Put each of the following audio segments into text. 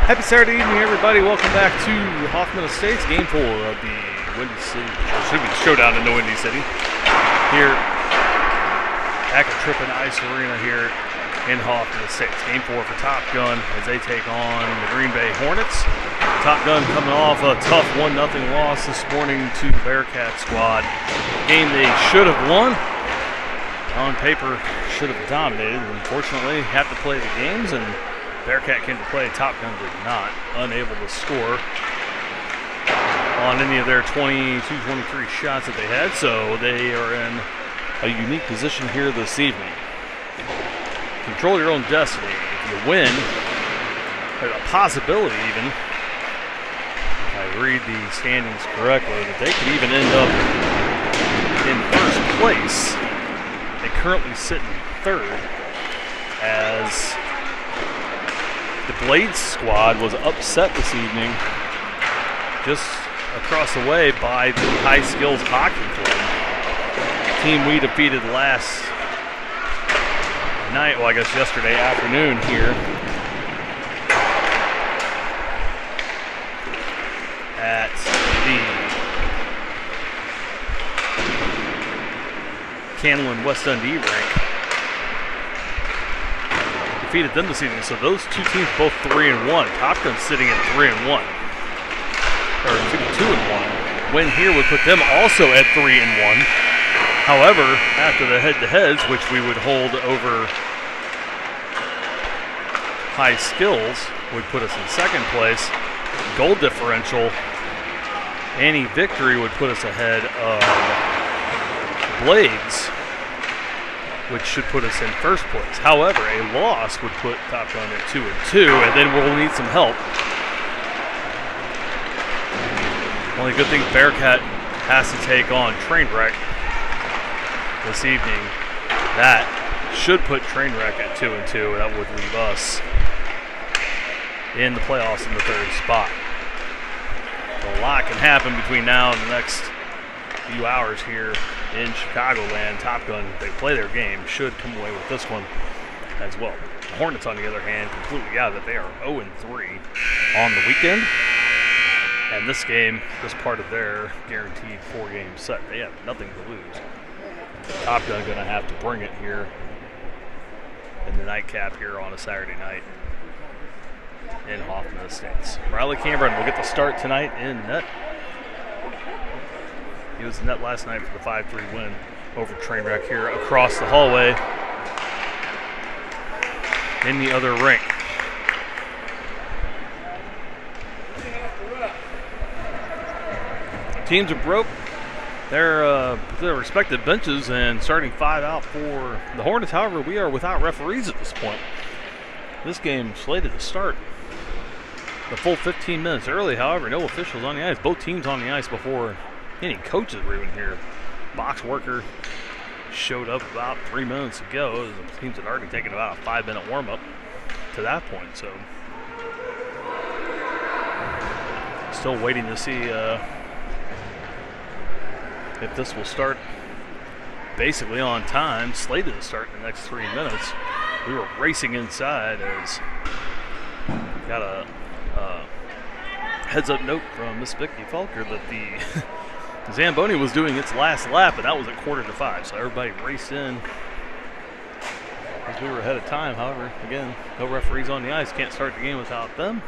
Happy Saturday evening, everybody. Welcome back to Hoffman Estates, game 4 of the Windy City, or should be the Showdown in the Windy City. Here back at Triphahn Ice Arena here in Hoffman Estates. Game 4 for Top Gun as they take on the Green Bay Hornets. Top Gun coming off a tough 1-0 loss this morning to the Bearcat squad. Game they should have won. On paper, should have dominated. Unfortunately, have to play the games, and Bearcat came to play. Top Gun did not. Unable to score on any of their 22-23 shots that they had, so they are in a unique position here this evening. Control your own destiny. If you win, there's a possibility even, if I read the standings correctly, that they could even end up in first place. They currently sit in third as the Blades squad was upset this evening just across the way by the High Skills Hockey Club. The team we defeated last night, well, I guess yesterday afternoon here at the Canlin West Dundee rink. Defeated them this evening, so those two teams both 3-1. Top Gun sitting at 3-1, or 2-1. Win here would put them also at 3-1. However, after the head-to-heads, which we would hold over High Skills, would put us in second place. Goal differential, any victory would put us ahead of Blades, which should put us in first place. However, a loss would put Top Gun at 2-2, and then we'll need some help. Only good thing Bearcat has to take on Trainwreck this evening. That should put Trainwreck at 2-2. That would leave us in the playoffs in the third spot. A lot can happen between now and the next few hours here in Chicagoland. Top Gun, if they play their game, should come away with this one as well. The Hornets, on the other hand, completely out of it. They are 0-3 on the weekend. And this game, this part of their guaranteed 4-game set, they have nothing to lose. Top Gun going to have to bring it here in the nightcap here on a Saturday night in Hoffman Estates. Riley Cameron will get the start tonight in net. He was in net last night for the 5-3 win over Trainwreck here across the hallway in the other rink. Teams are broke their respective benches and starting 5 out for the Hornets. However, we are without referees at this point. This game slated to start the full 15 minutes early. However, no officials on the ice. Both teams on the ice before any coaches were even here. Box worker showed up about 3 minutes ago. The teams had already taken about a 5-minute warm-up to that point. So still waiting to see if this will start basically on time. Slated to start in the next 3 minutes. We were racing inside as got a heads-up note from Miss Vicky Falker that the Zamboni was doing its last lap, and that was at 4:45. So everybody raced in as we were ahead of time. However, again, no referees on the ice. Can't start the game without them.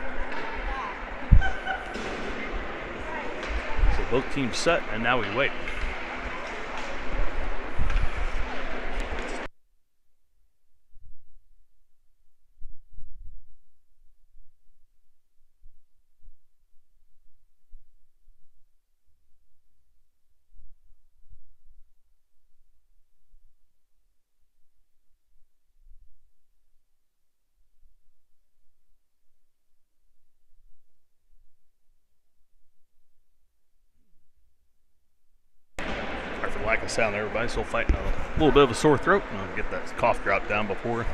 So both teams set, and now we wait. Lack of sound there, everybody. Still fighting a little bit of a sore throat. I'll get that cough drop down before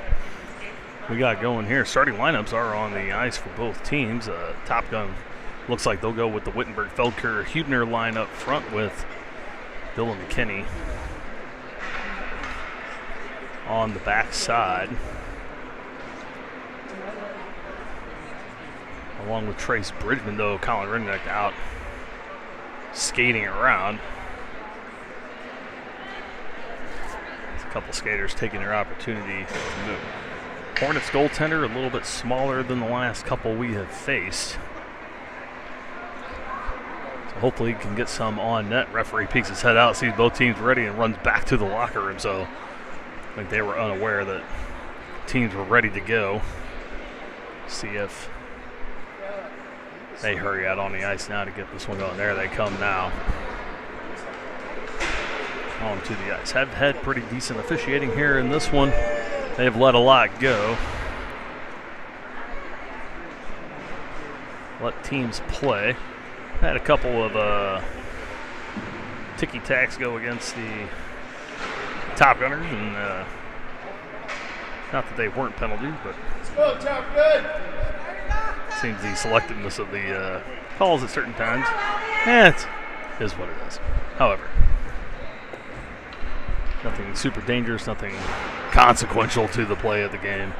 we got going here. Starting lineups are on the ice for both teams. Top Gun looks like they'll go with the Wittenberg, Feldker, Hubner line up front with Dylan McKinney on the back side. along with Trace Bridgman, though. Colin Rindeck out skating around. There's a couple skaters taking their opportunity to move. Hornets goaltender a little bit smaller than the last couple we have faced. So hopefully he can get some on net. Referee peeks his head out, sees both teams ready, and runs back to the locker room. So I think they were unaware that teams were ready to go. See if they hurry out on the ice now to get this one going. There they come now. Onto the ice. Have had pretty decent officiating here in this one. They've let a lot go. Let teams play. Had a couple of ticky-tacks go against the Top Gunners, and not that they weren't penalties, but seems the selectiveness of the calls at certain times. It is what it is. However, nothing super dangerous, nothing consequential to the play of the game.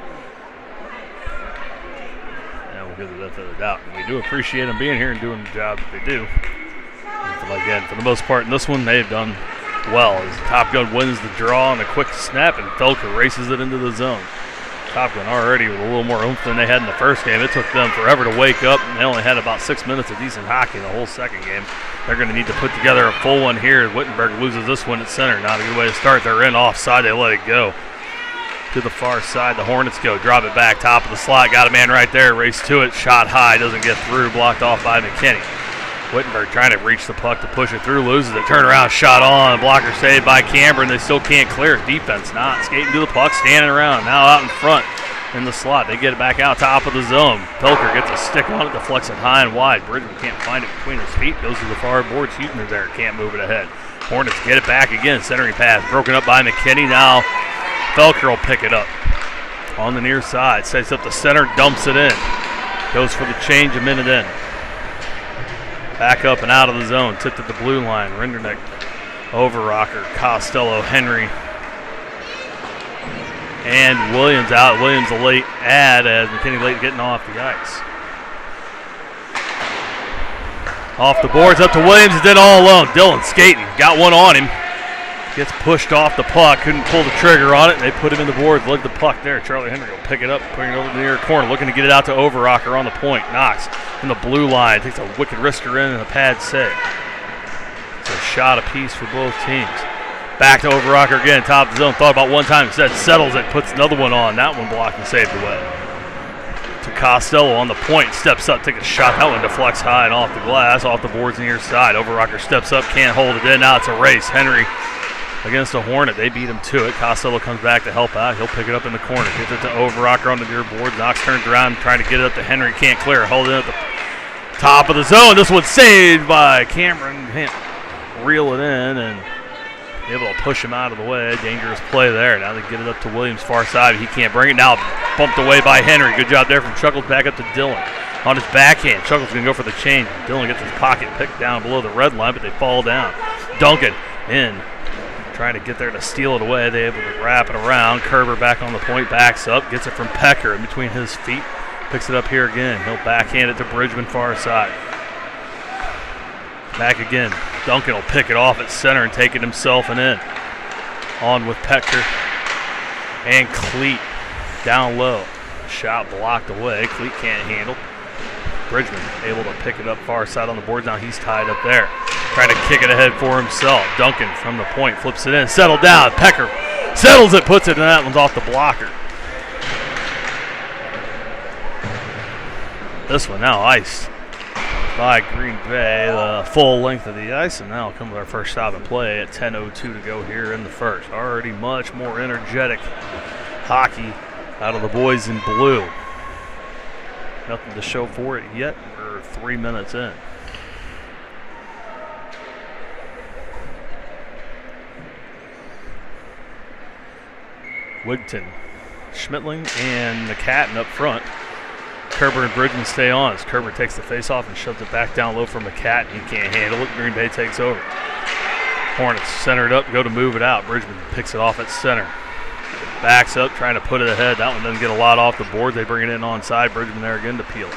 And we'll give the benefit of the doubt. And we do appreciate them being here and doing the job that they do. And again, for the most part in this one, they've done well as Top Gun wins the draw on a quick snap and Felker races it into the zone. Top Gun already with a little more oomph than they had in the first game. It took them forever to wake up, and they only had about 6 minutes of decent hockey in the whole second game. They're going to need to put together a full one here. Wittenberg loses this one at center. Not a good way to start. They're in offside. They let it go. To the far side, the Hornets go. Drop it back, top of the slot. Got a man right there. Race to it. Shot high. Doesn't get through. Blocked off by McKinney. Wittenberg trying to reach the puck to push it through. Loses it. Turnaround shot on. Blocker saved by Cameron. They still can't clear it. Defense not skating to the puck. Standing around. Now out in front in the slot. They get it back out top of the zone. Pelker gets a stick on it. Deflects it high and wide. Bridgman can't find it between his feet. Goes to the far board. Huebner there. Can't move it ahead. Hornets get it back again. Centering pass. Broken up by McKinney. Now Felker will pick it up on the near side. Sets up the center. Dumps it in. Goes for the change a minute in. Back up and out of the zone. Tipped at the blue line. Rinderneck, Overrocker, Costello, Henry, and Williams out. Williams a late add as McKinney late getting off the ice. Off the boards, up to Williams. He did all alone. Dillon skating. Got one on him. Gets pushed off the puck. Couldn't pull the trigger on it. They put him in the boards. Look at the puck there. Charlie Henry will pick it up, putting it over the near corner. Looking to get it out to Overrocker on the point. Knox in the blue line. Takes a wicked risker in and a pad save. It's a shot apiece for both teams. Back to Overrocker again. Top of the zone. Thought about one time. Instead settles it. Puts another one on. That one blocked and saved away. To Costello on the point. Steps up. Takes a shot. That one deflects high and off the glass. Off the boards near side. Overrocker steps up. Can't hold it in. Now it's a race. Henry against a Hornet. They beat him to it. Costello comes back to help out. He'll pick it up in the corner. Gets it to Overrocker on the near board. Knox turns around trying to get it up to Henry. Can't clear. Hold it at the top of the zone. This one's saved by Cameron. Can't reel it in and able to push him out of the way. Dangerous play there. Now they get it up to Williams far side. He can't bring it. Now bumped away by Henry. Good job there from Chuckles. Back up to Dillon. On his backhand. Chuckles going to go for the change. Dillon gets his pocket picked down below the red line, but they fall down. Duncan in. Trying to get there to steal it away. They're able to wrap it around. Kerber back on the point, backs up, gets it from Pecker in between his feet. Picks it up here again. He'll backhand it to Bridgman far side. Back again. Duncan will pick it off at center and take it himself and in. On with Pecker. And Cleat down low. Shot blocked away. Cleat can't handle. Bridgman able to pick it up far side on the boards. Now he's tied up there. Trying to kick it ahead for himself. Duncan from the point flips it in. Settled down. Pecker settles it, puts it, and that one's off the blocker. This one now iced by Green Bay, the full length of the ice, and now we'll come with our first stop and play at 10:02 to go here in the first. Already much more energetic hockey out of the boys in blue. Nothing to show for it yet. We're 3 minutes in. Wigton, Schmittling, and McCatton up front. Kerber and Bridgman stay on as Kerber takes the face off and shoves it back down low for McCatton. He can't handle it. Green Bay takes over. Hornets center it up, go to move it out. Bridgman picks it off at center. Backs up, trying to put it ahead. That one doesn't get a lot off the board. They bring it in onside. Bridgman there again to peel it.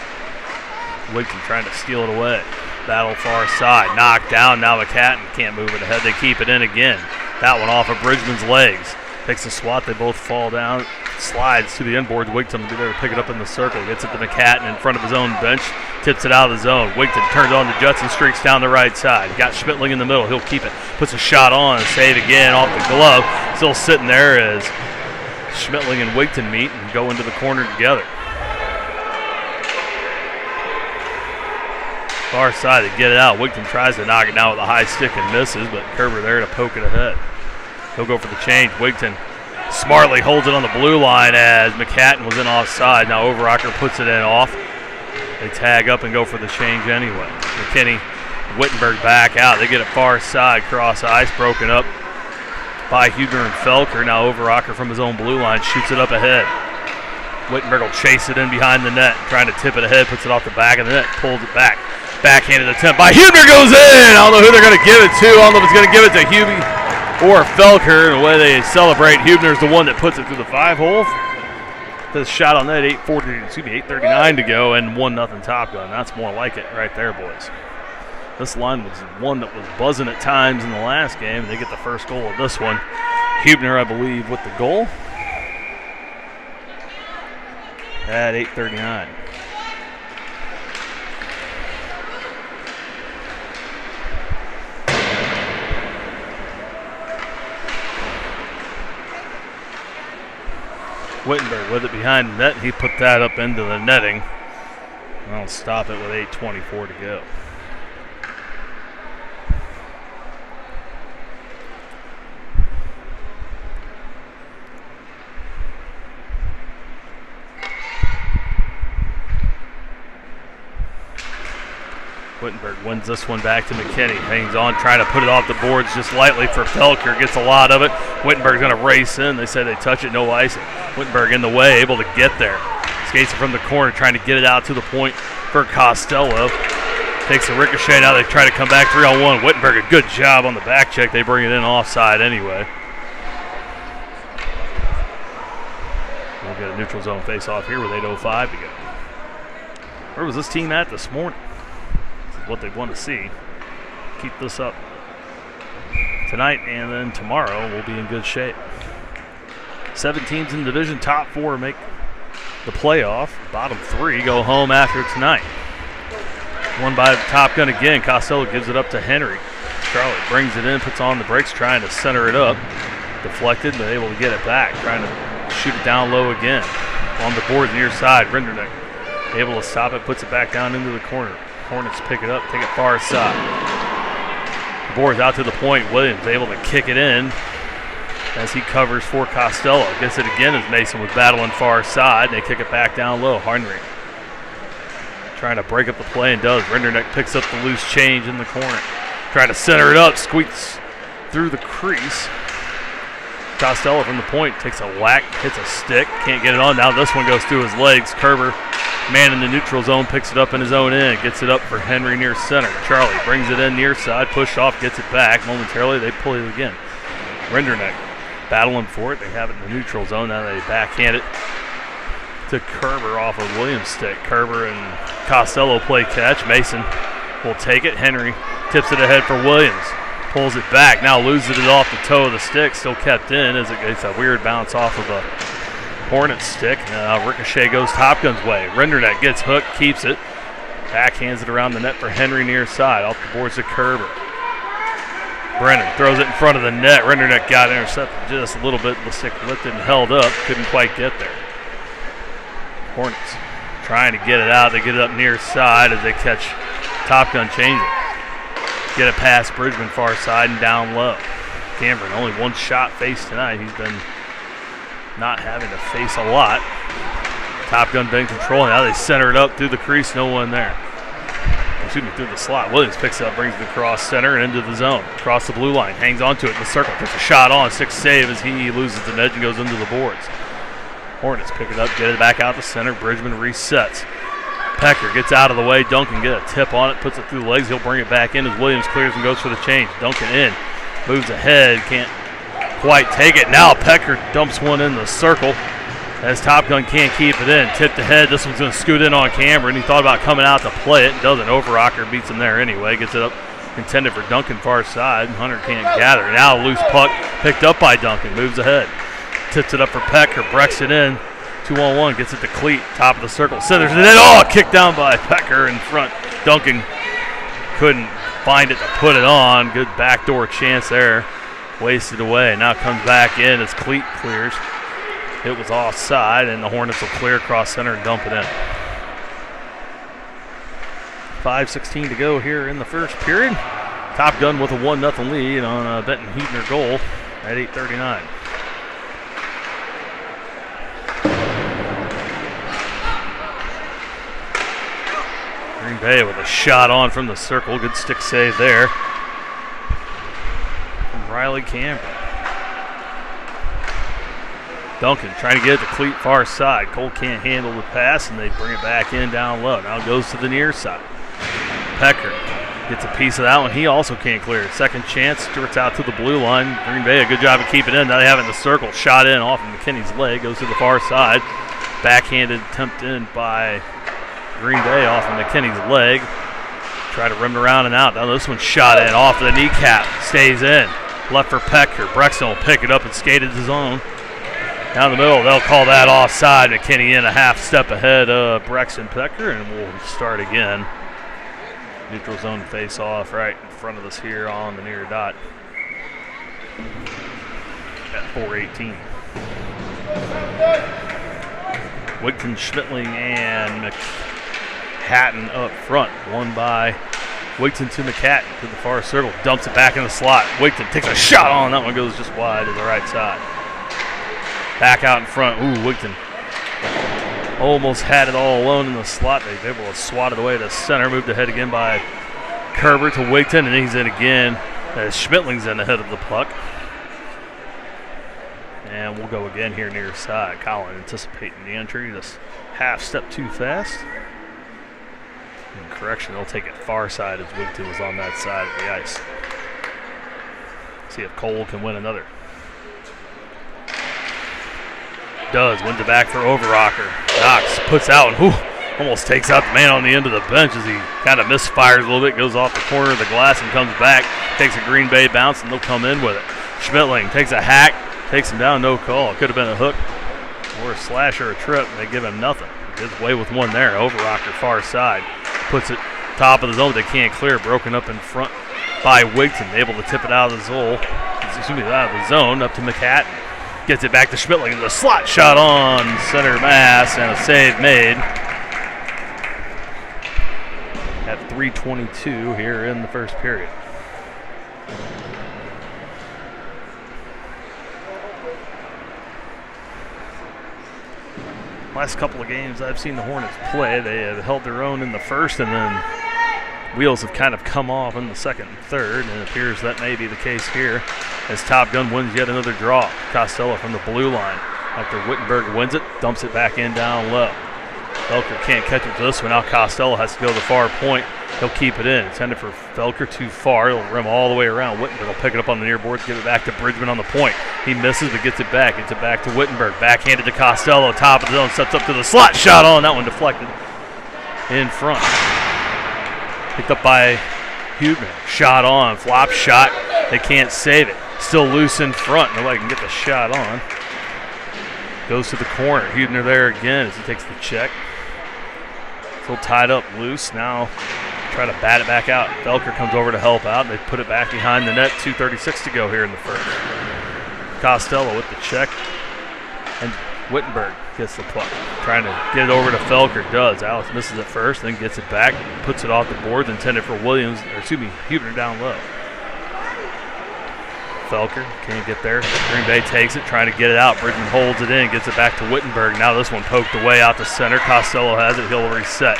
Wigton trying to steal it away. Battle far side. Knocked down. Now McCatton can't move it ahead. They keep it in again. That one off of Bridgman's legs. Takes a swat. They both fall down. Slides to the inboards. Wigton will be there to pick it up in the circle. Gets it to McCatton in front of his own bench. Tips it out of the zone. Wigton turns on to Judson. Streaks down the right side. Got Schmittling in the middle. He'll keep it. Puts a shot on. Save again off the glove. Still sitting there as Schmittling and Wigton meet and go into the corner together. Far side to get it out. Wigton tries to knock it down with a high stick and misses, but Kerber there to poke it ahead. He'll go for the change. Wigton smartly holds it on the blue line as McCatton was in offside. Now Overocker puts it in off. They tag up and go for the change anyway. McKinney, Wittenberg back out. They get it far side. Cross ice broken up by Huebner and Felker. Now Overocker from his own blue line shoots it up ahead. Wittenberg will chase it in behind the net. Trying to tip it ahead. Puts it off the back of the net. Pulls it back. Backhanded attempt by Huebner goes in. I don't know who they're going to give it to. I don't know if it's going to give it to Hubie or Felker. The way they celebrate, Huebner's the one that puts it through the 5-hole. This shot on net, 8:39 to go, and 1-0 Top Gun. That's more like it right there, boys. This line was one that was buzzing at times in the last game, and they get the first goal of this one. Huebner, I believe, with the goal at 8:39. Wittenberg with it behind the net. He put that up into the netting. I'll stop it with 8:24 to go. Wittenberg wins this one back to McKinney. Hangs on, trying to put it off the boards just lightly for Felker. Gets a lot of it. Wittenberg's going to race in. They say they touch it, no icing. Wittenberg in the way, able to get there. Skates it from the corner, trying to get it out to the point for Costello. Takes a ricochet. Now they try to come back 3-on-1. Wittenberg, a good job on the back check. They bring it in offside anyway. We'll get a neutral zone face-off here with 8:05 to go. Where was this team at this morning? What they want to see. Keep this up tonight, and then tomorrow we'll be in good shape. 7 teams in the division. Top 4 make the playoff. Bottom 3 go home after tonight. Won by the Top Gun again. Costello gives it up to Henry. Charlie brings it in, puts on the brakes, trying to center it up. Deflected, but able to get it back. Trying to shoot it down low again. On the board near side, Renderneck able to stop it, puts it back down into the corner. Hornets pick it up, take it far side. The board's out to the point. Williams able to kick it in as he covers for Costello. Gets it again as Mason was battling far side. They kick it back down low. Henry trying to break up the play and does. Renderneck picks up the loose change in the corner. Trying to center it up, squeaks through the crease. Costello from the point takes a whack, hits a stick, can't get it on. Now this one goes through his legs. Kerber, man in the neutral zone, picks it up in his own end, gets it up for Henry near center. Charlie brings it in near side, pushed off, gets it back. Momentarily, they pull it again. Renderneck battling for it. They have it in the neutral zone. Now they backhand it to Kerber off of Williams' stick. Kerber and Costello play catch. Mason will take it. Henry tips it ahead for Williams. Pulls it back. Now loses it off the toe of the stick. Still kept in as it gets a weird bounce off of a Hornets stick. Ricochet goes Top Gun's way. Renderneck gets hooked, keeps it. Backhands it around the net for Henry near side. Off the boards to Kerber. Brennan throws it in front of the net. Renderneck got intercepted just a little bit. The stick lifted and held up. Couldn't quite get there. Hornets trying to get it out. They get it up near side as they catch Top Gun change it. Get it past Bridgman far side and down low. Cameron only one shot faced tonight. He's been not having to face a lot. Top Gun been controlling. Now they center it up through the crease. No one there. Excuse me, through the slot. Williams picks it up, brings it across center and into the zone. Across the blue line. Hangs onto it in the circle. Gets a shot on. 6 save as he loses the edge and goes into the boards. Hornets pick it up, get it back out the center. Bridgman resets. Pecker gets out of the way. Duncan get a tip on it, puts it through the legs. He'll bring it back in as Williams clears and goes for the change. Duncan in, moves ahead, can't quite take it. Now Pecker dumps one in the circle as Top Gun can't keep it in. Tipped ahead. This one's going to scoot in on Cameron. He thought about coming out to play it. Doesn't. Overrocker beats him there anyway. Gets it up. Intended for Duncan far side. Hunter can't gather. Now a loose puck picked up by Duncan. Moves ahead. Tips it up for Pecker. Breaks it in. 2-on-1. Gets it to Cleat. Top of the circle. Centers it in. Oh, kicked down by Pecker in front. Duncan couldn't find it to put it on. Good backdoor chance there. Wasted away. Now comes back in as Cleat clears. It was offside, and the Hornets will clear across center and dump it in. 5:16 to go here in the first period. Top Gun with a 1-0 lead on a Benton Huebner goal at 8:39. Green Bay with a shot on from the circle. Good stick save there from Riley Cameron. Duncan trying to get it to Cleat far side. Cole can't handle the pass, and they bring it back in down low. Now it goes to the near side. Pecker gets a piece of that one. He also can't clear it. Second chance. Stewart's out to the blue line. Green Bay, a good job of keeping it in. Now they have it in the circle. Shot in off of McKinney's leg. Goes to the far side. Backhanded attempt in by Green Bay off of McKinney's leg. Try to rim it around and out. Now this one's shot in off of the kneecap. Stays in. Left for Pecker. Brexton will pick it up and skate it his own. Down the middle, they'll call that offside. McKinney in a half step ahead of Brexton Pecker, and we'll start again. Neutral zone face off right in front of us here on the near dot at 4:18. Wigton, Schmittling, and McHatton up front. One by Wigton to McHatton to the far circle. Dumps it back in the slot. Wigton takes a shot on. That one goes just wide to the right side. Back out in front. Ooh, Wigton almost had it all alone in the slot. They were able to swat it away to center. Moved ahead again by Kerber to Wigton, and he's in again as Schmittling's in ahead of the puck. And we'll go again here near side. Collin anticipating the entry. This half step too fast. And correction, they'll take it far side as Wigton was on that side of the ice. See if Cole can win another. Does, wins it back for Overrocker. Knox puts out and almost takes out the man on the end of the bench as he kind of misfires a little bit, goes off the corner of the glass and comes back, takes a Green Bay bounce, and they'll come in with it. Schmittling takes a hack, takes him down, no call. It could have been a hook or a slash or a trip, and they give him nothing. He gets away with one there. Overrocker far side, puts it top of the zone, they can't clear, broken up in front by Wigton, able to tip it out of the zone, up to McHatton. Gets it back to Schmittling. The slot shot on center mass and a save made. At 3:22 here in the first period. Last couple of games I've seen the Hornets play, they have held their own in the first, and then wheels have kind of come off in the second and third, and it appears that may be the case here as Top Gun wins yet another draw. Costello from the blue line. After Wittenberg wins it, dumps it back in down low. Felker can't catch it to this one. Now Costello has to go to the far point. He'll keep it in. Intended for Felker too far. He'll rim all the way around. Wittenberg will pick it up on the near boards, give it back to Bridgman on the point. He misses but gets it back. Gets it back to Wittenberg. Backhanded to Costello. Top of the zone. Steps up to the slot. Shot on. That one deflected in front. Picked up by Huebner. Shot on. Flop shot. They can't save it. Still loose in front. Nobody can get the shot on. Goes to the corner. Huebner there again as he takes the check. Still tied up loose. Now try to bat it back out. Felker comes over to help out. They put it back behind the net. 2:36 to go here in the first. Costello with the check. And Wittenberg gets the puck. Trying to get it over to Felker. Does. Alex misses it first, then gets it back. Puts it off the boards. Intended for Huebner down low. Felker can't get there. Green Bay takes it, trying to get it out. Bridgman holds it in, gets it back to Wittenberg. Now this one poked away out to center. Costello has it. He'll reset.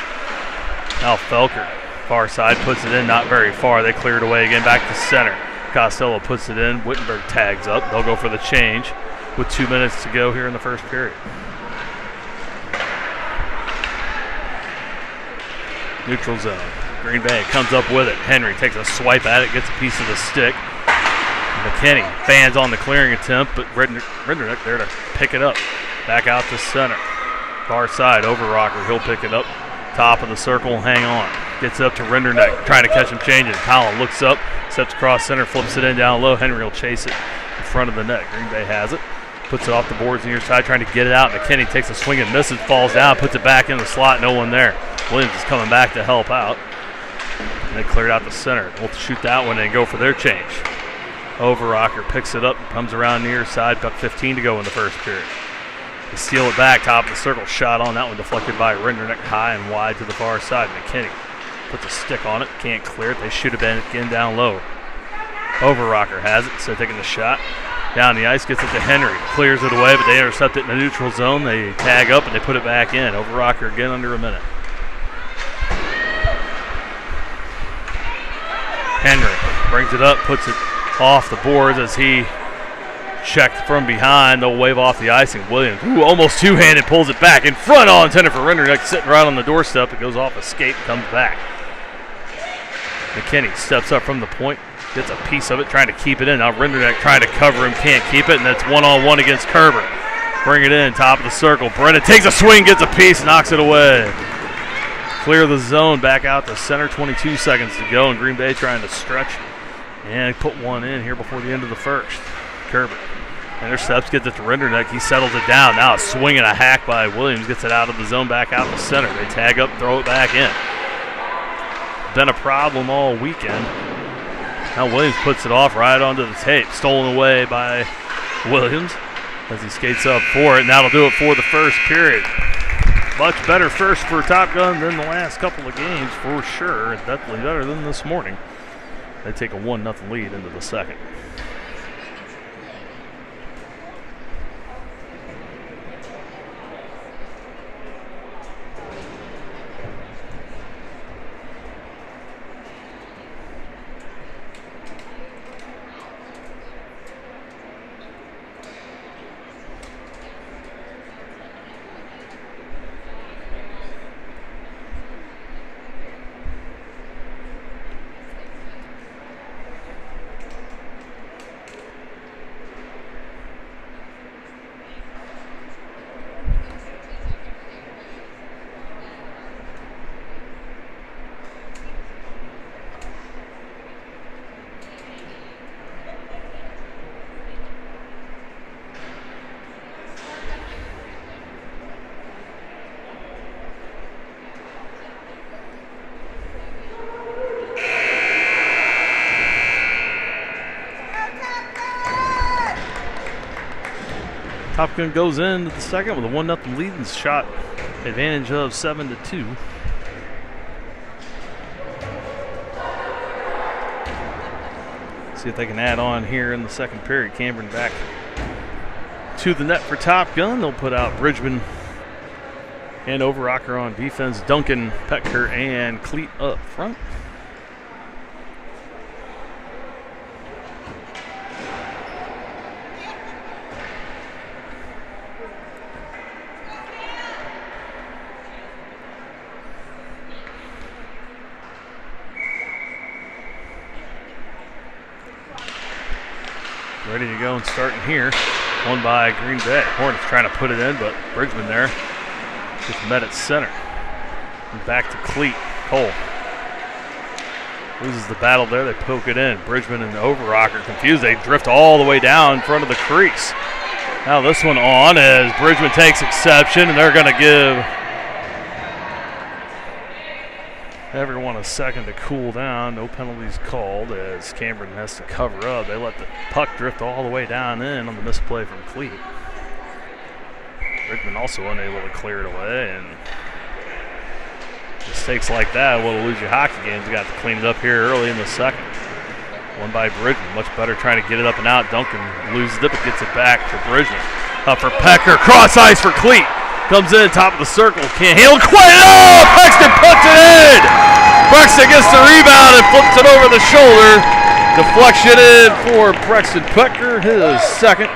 Now Felker, far side, puts it in, not very far. They clear it away again, back to center. Costello puts it in. Wittenberg tags up. They'll go for the change with 2 minutes to go here in the first period. Neutral zone. Green Bay comes up with it. Henry takes a swipe at it, gets a piece of the stick. McKinney fans on the clearing attempt, but Rednick there to pick it up. Back out to center. Far side, Overrocker. He'll pick it up. Top of the circle, hang on. Gets up to Renderneck, trying to catch him changing. Collin looks up, steps across center, flips it in down low. Henry will chase it in front of the net. Green Bay has it. Puts it off the boards near side, trying to get it out. McKinney takes a swing and misses, falls down, puts it back in the slot. No one there. Williams is coming back to help out. And they cleared out the center. We'll shoot that one and go for their change. Overrocker picks it up, comes around near side. Buck 15 to go in the first period. They steal it back, top of the circle. Shot on that one, deflected by Renderneck, high and wide to the far side. McKinney puts a stick on it, can't clear it. They shoot it back again down low. Overrocker has it, so taking the shot. Down the ice, gets it to Henry. Clears it away, but they intercept it in the neutral zone. They tag up and they put it back in. Overrocker again under a minute. Henry brings it up, puts it off the boards as he checked from behind. They'll wave off the icing. Williams, almost two-handed, pulls it back in front. All intended for Renderneck, sitting right on the doorstep. It goes off a skate and comes back. McKinney steps up from the point, gets a piece of it, trying to keep it in. Now Renderneck trying to cover him, can't keep it, and that's one-on-one against Kerber. Bring it in, top of the circle. Brennan takes a swing, gets a piece, knocks it away. Clear the zone, back out to center. 22 seconds to go, and Green Bay trying to stretch and put one in here before the end of the first. Kerber intercepts, gets it to Renderneck. He settles it down. Now a swing and a hack by Williams. Gets it out of the zone, back out to center. They tag up, throw it back in. Been a problem all weekend. Now Williams puts it off right onto the tape. Stolen away by Williams as he skates up for it. And that'll do it for the first period. Much better first for Top Gun than the last couple of games for sure. Definitely better than this morning. They take a 1-0 lead into the second. Top Gun goes into the second with a 1-0 lead and shot advantage of 7-2. See if they can add on here in the second period. Cameron back to the net for Top Gun. They'll put out Bridgman and Overrocker on defense. Duncan, Petker, and Cleat up front. Ready to go and starting here. One by Green Bay. Hornets trying to put it in, but Bridgman there just met at center. And back to Cleat. Cole loses the battle there. They poke it in. Bridgman and Overrocker confused. They drift all the way down in front of the crease. Now this one on as Bridgman takes exception, and they're going to give everyone a second to cool down. No penalties called as Cameron has to cover up. They let the puck drift all the way down in on the misplay from Cleat. Bridgman also unable to clear it away, and mistakes like that will lose your hockey games. You got to clean it up here early in the second. One by Bridgman, much better trying to get it up and out. Duncan loses it but gets it back to Bridgman. Up for Petker, cross ice for Cleat. Comes in, top of the circle, can't handle quite it. Oh, Prexton puts it in! Prexton gets the rebound and flips it over the shoulder. Deflection in for Prexton Petker, his second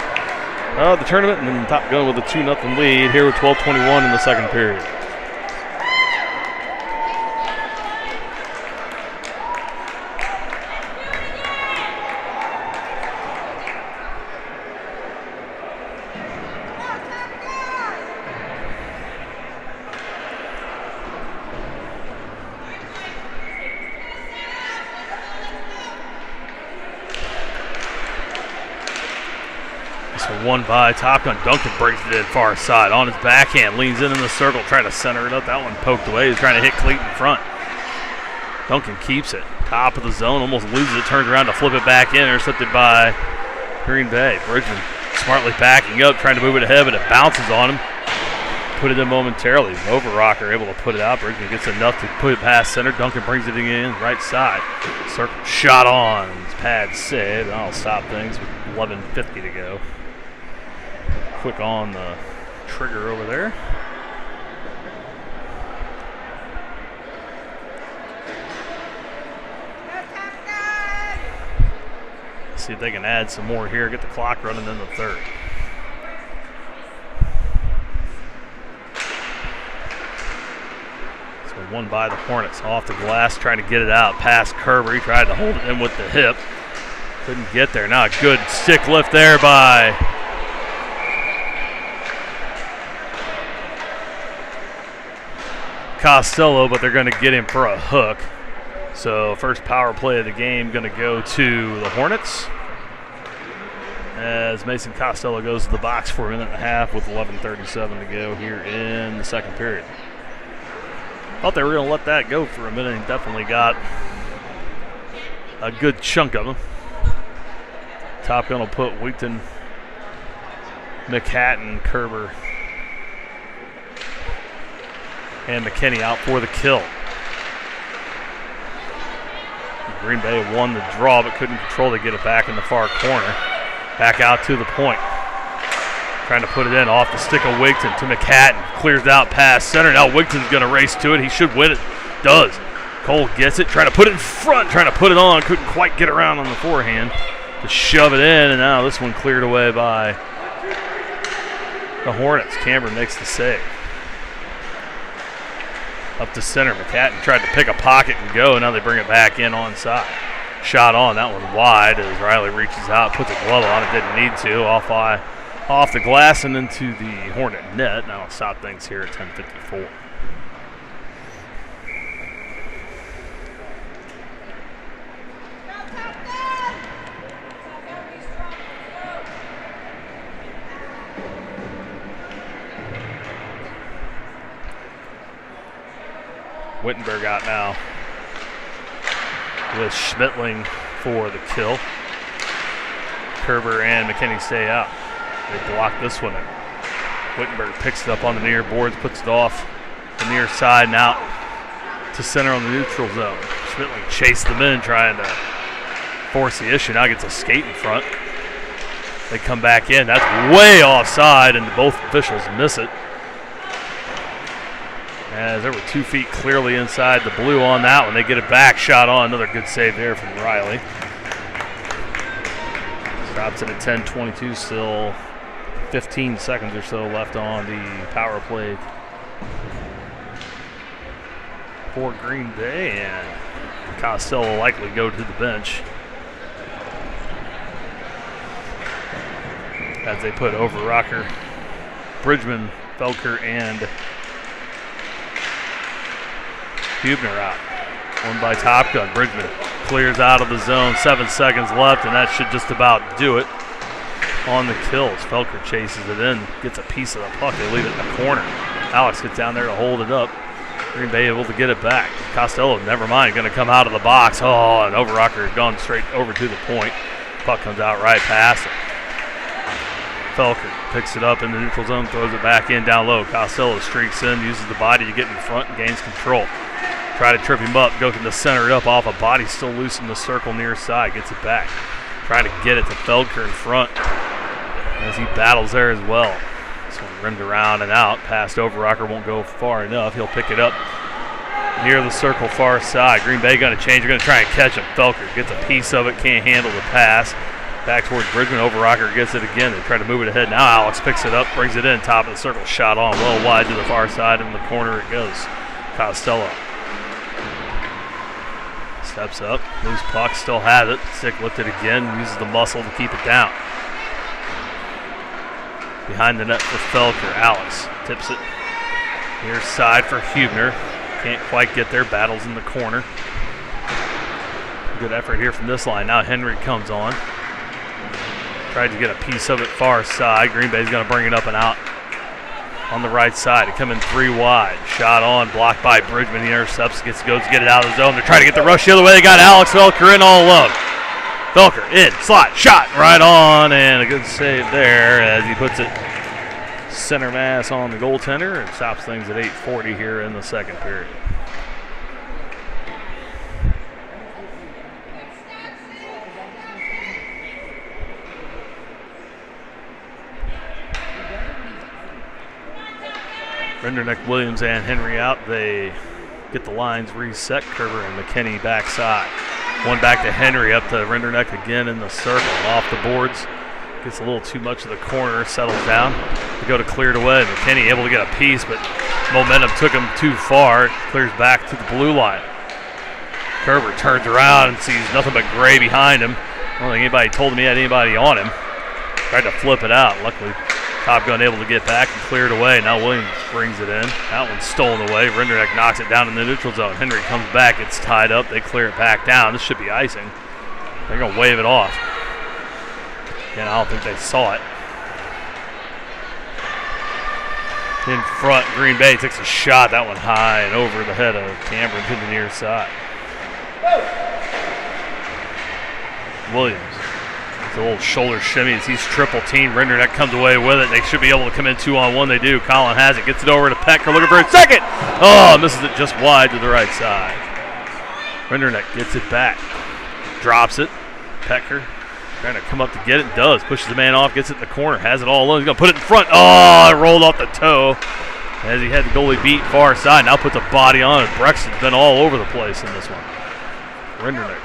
of the tournament, and then Top Gun with a 2-0 lead here with 12:21 in the second period. One by top gun. Duncan breaks it in far side on his backhand. Leans in the circle, trying to center it up. That one poked away. He's trying to hit Cleat in front. Duncan keeps it. Top of the zone, almost loses it. Turns around to flip it back in. Intercepted by Green Bay. Bridgman smartly backing up, trying to move it ahead, but it bounces on him. Put it in momentarily. Overrocker able to put it out. Bridgman gets enough to put it past center. Duncan brings it in right side. Circle shot on. Pad save. And I'll stop things with 11:50 to go. Quick on the trigger over there. See if they can add some more here. Get the clock running in the third. One by the Hornets, off the glass, trying to get it out past Kerber. He tried to hold it in with the hip. Couldn't get there. Now a good stick lift there by Costello, but they're going to get him for a hook. So first power play of the game going to go to the Hornets as Mason Costello goes to the box for a minute and a half with 11:37 to go here in the second period. Thought they were going to let that go for a minute and definitely got a good chunk of them. Top Gun will put Wheaton, McHatton, Kerber, and McKinney out for the kill. Green Bay won the draw but couldn't control to get it back in the far corner. Back out to the point. Trying to put it in off the stick of Wigton to McHatton. Clears out past center. Now Wigton's going to race to it. He should win it. Does. Cole gets it. Trying to put it in front. Trying to put it on. Couldn't quite get around on the forehand to shove it in. And now this one cleared away by the Hornets. Cameron makes the save. Up to center. McHatton tried to pick a pocket and go. Now they bring it back in onside. Shot on. That one wide as Riley reaches out. Puts a glove on it. Didn't need to. Off the glass and into the Hornet net. Now I'll stop things here at 10:54. Wittenberg out now with Schmittling for the kill. Kerber and McKinney stay out. They block this one. Wittenberg picks it up on the near boards, puts it off the near side and out to center on the neutral zone. Schmittling chased them in, trying to force the issue. Now gets a skate in front. They come back in. That's way offside, and both officials miss it. As there were 2 feet clearly inside the blue on that one. They get it back, shot on. Another good save there from Riley. Stops it at 10:22, still 15 seconds or so left on the power play for Green Bay, and Costello will likely go to the bench as they put Overrocker, Bridgman, Felker, and Hubner out. One by Top Gun. Bridgman clears out of the zone. 7 seconds left, and that should just about do it on the kills. Felker chases it in, gets a piece of the puck. They leave it in the corner. Alex gets down there to hold it up. Green Bay able to get it back. Costello, never mind, going to come out of the box. Oh, and Overrocker had gone straight over to the point. Puck comes out right past it. Felker picks it up in the neutral zone, throws it back in down low. Costello streaks in, uses the body to get in front and gains control. Try to trip him up, goes to center it up off a body, still loose in the circle near side, gets it back. Trying to get it to Felker in front as he battles there as well. So rimmed around and out, past Overrocker, won't go far enough. He'll pick it up near the circle far side. Green Bay going to change, they're going to try and catch him. Felker gets a piece of it, can't handle the pass. Back towards Bridgman, Overrocker gets it again. They try to move it ahead. Now Alex picks it up, brings it in, top of the circle, shot on, well wide to the far side, in the corner it goes. Costello steps up, loose puck, still has it. Stick lifted again, uses the muscle to keep it down. Behind the net for Felker, Alex tips it. Near side for Hubner. Can't quite get there, battles in the corner. Good effort here from this line. Now Henry comes on. Tried to get a piece of it far side. Green Bay's going to bring it up and out on the right side. It come in 3 wide. Shot on, blocked by Bridgman. He intercepts, goes to get it out of the zone. They're trying to get the rush the other way. They got Alex Felker in all alone. Felker in, slot, shot, right on, and a good save there as he puts it center mass on the goaltender and stops things at 8:40 here in the second period. Renderneck, Williams, and Henry out. They get the lines reset. Kerber and McKinney backside. One back to Henry, up to Renderneck again in the circle. Off the boards. Gets a little too much of the corner, settles down. They go to clear it away. McKinney able to get a piece, but momentum took him too far. It clears back to the blue line. Kerber turns around and sees nothing but Gray behind him. I don't think anybody told him he had anybody on him. Tried to flip it out. Luckily, Top Gun able to get back and clear it away. Now Williams brings it in. That one's stolen away. Renderneck knocks it down in the neutral zone. Henry comes back. It's tied up. They clear it back down. This should be icing. They're going to wave it off. Again, I don't think they saw it. In front, Green Bay takes a shot. That one high and over the head of Cameron to the near side. Williams. It's a little shoulder shimmy as he's triple team. Renderneck comes away with it. They should be able to come in 2-on-1. They do. Colin has it. Gets it over to Pecker looking for a second. Oh, misses it just wide to the right side. Renderneck gets it back. Drops it. Pecker trying to come up to get it. Does. Pushes the man off. Gets it in the corner. Has it all alone. He's going to put it in front. Oh, it rolled off the toe as he had the goalie beat far side. Now puts a body on it. Brexton's been all over the place in this one. Renderneck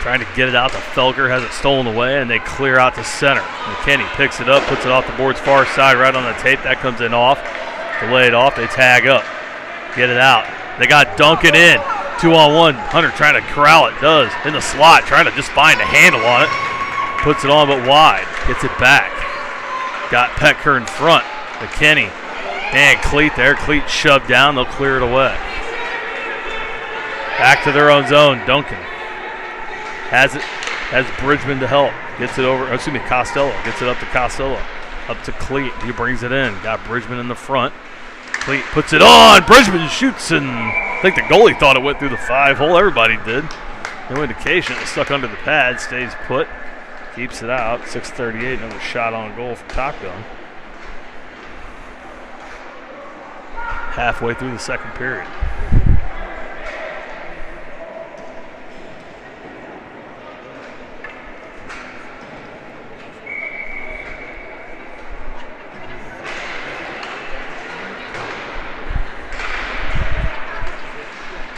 trying to get it out to Felker, has it stolen away, and they clear out to center. McKinney picks it up, puts it off the board's far side right on the tape. That comes in off. Delayed off, they tag up. Get it out. They got Duncan in. 2-on-1. Hunter trying to corral it. Does. In the slot, trying to just find a handle on it. Puts it on but wide. Gets it back. Got Pecker in front. McKinney. And Cleat there. Cleat shoved down. They'll clear it away. Back to their own zone. Duncan has it, has Bridgman to help. Gets it over, Costello. Gets it up to Costello. Up to Cleat. He brings it in. Got Bridgman in the front. Cleat puts it on. Bridgman shoots, and I think the goalie thought it went through the 5-hole. Everybody did. No indication. It's stuck under the pad. Stays put. Keeps it out. 6:38. Another shot on goal for Top Gun. Halfway through the second period.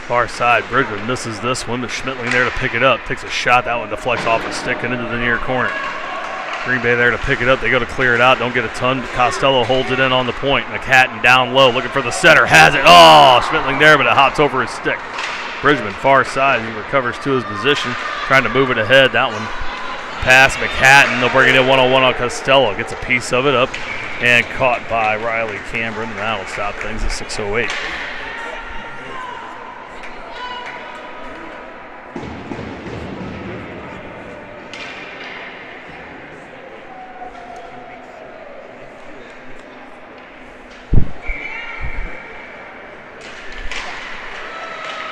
Far side, Bridgman misses this one, but Schmittling there to pick it up. Takes a shot, that one deflects off the stick and into the near corner. Green Bay there to pick it up. They go to clear it out, don't get a ton, but Costello holds it in on the point. McHatton down low, looking for the center, has it. Oh, Schmittling there, but it hops over his stick. Bridgman far side, he recovers to his position, trying to move it ahead. That one past McHatton. They'll bring it in one-on-one on Costello. Gets a piece of it up and caught by Riley Cameron. And that'll stop things at 6:08.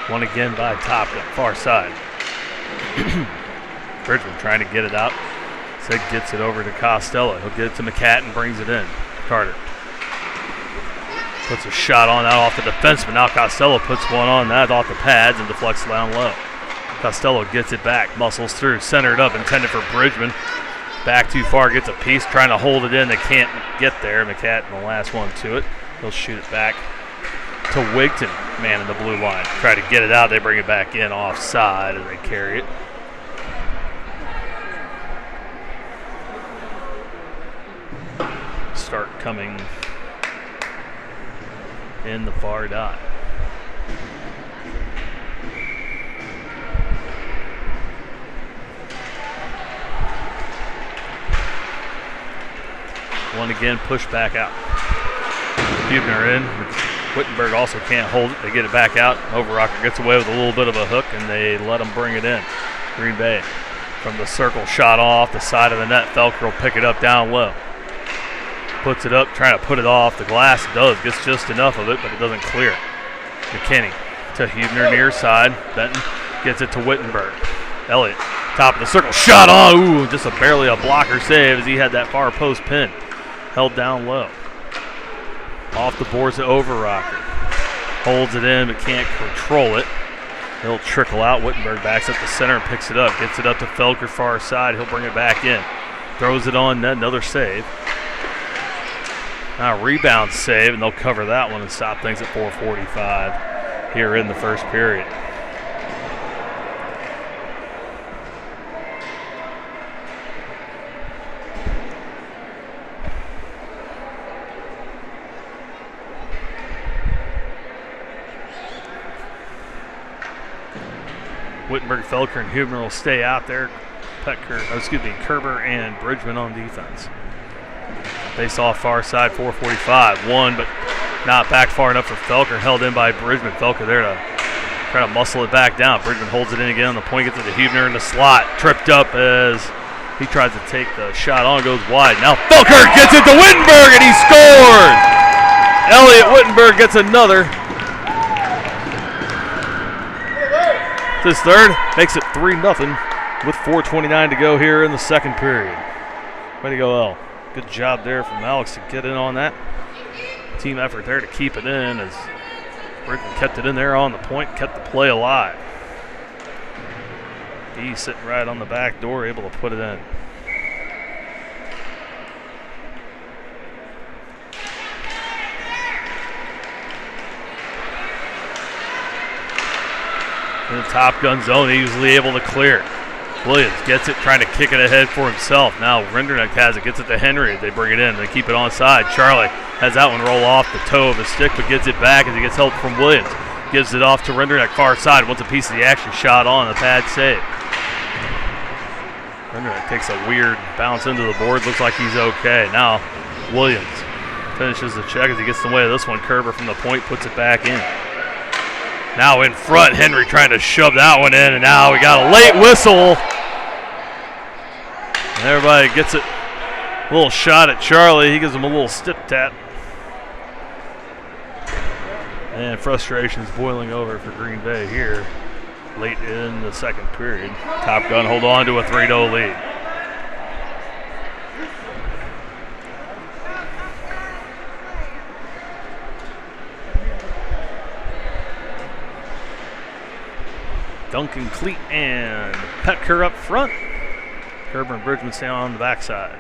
One again by Top Gun, far side. Bridgman trying to get it out. Sig gets it over to Costello. He'll get it to McHatton, brings it in. Carter puts a shot on that off the defenseman. Now Costello puts one on that off the pads and deflects down low. Costello gets it back, muscles through, centered up, intended for Bridgman. Back too far, gets a piece, trying to hold it in. They can't get there. McHatton, the last one to it. He'll shoot it back to Wigton, man in the blue line. Try to get it out, they bring it back in offside and they carry it. Start coming in the far dot. One again, push back out. Hubner in. Wittenberg also can't hold it. They get it back out. Overrocker gets away with a little bit of a hook, and they let him bring it in. Green Bay From the circle, shot off the side of the net. Felker will pick it up down low. Puts it up, trying to put it off the glass. It does, gets just enough of it, but it doesn't clear. McKinney to Huebner near side. Benton gets it to Wittenberg. Elliott, top of the circle, shot on. Ooh, just barely a blocker save as he had that far post pin. Held down low. Off the boards to Overrocker. Holds it in, but can't control it. He'll trickle out. Wittenberg backs up the center and picks it up. Gets it up to Felker far side. He'll bring it back in. Throws it on net, another save. Now rebound save, and they'll cover that one and stop things at 4:45 here in the first period. Wittenberg, Felker, and Huebner will stay out there. Kerber and Bridgman on defense. Face off far side, 4:45. One, but not back far enough for Felker. Held in by Bridgman. Felker there to try to muscle it back down. Bridgman holds it in again on the point, gets it to Huebner in the slot. Tripped up as he tries to take the shot on, goes wide. Now Felker gets it to Wittenberg, and he scores! Elliott Wittenberg gets another. His third, makes it 3-0 with 4:29 to go here in the second period. Way to go, El. Good job there from Alex to get in on that. Team effort there to keep it in as Bridgman kept it in there on the point, kept the play alive. He's sitting right on the back door, able to put it in. In the top gun zone, easily able to clear. Williams gets it, trying to kick it ahead for himself. Now Renderneck has it, gets it to Henry. They bring it in, they keep it on side. Charlie has that one roll off the toe of his stick, but gets it back as he gets help from Williams. Gives it off to Renderneck far side. Wants a piece of the action, shot on, a pad save. Renderneck takes a weird bounce into the board. Looks like he's okay. Now Williams finishes the check as he gets in the way of this one. Kerber from the point puts it back in. Now in front, Henry trying to shove that one in, and now we got a late whistle. And everybody gets it. A little shot at Charlie. He gives him a little stip tap. And frustration's boiling over for Green Bay here late in the second period. Top Gun hold on to a 3-0 lead. Duncan, Cleat, and Petker up front. Kerber and Bridgman stay on the backside.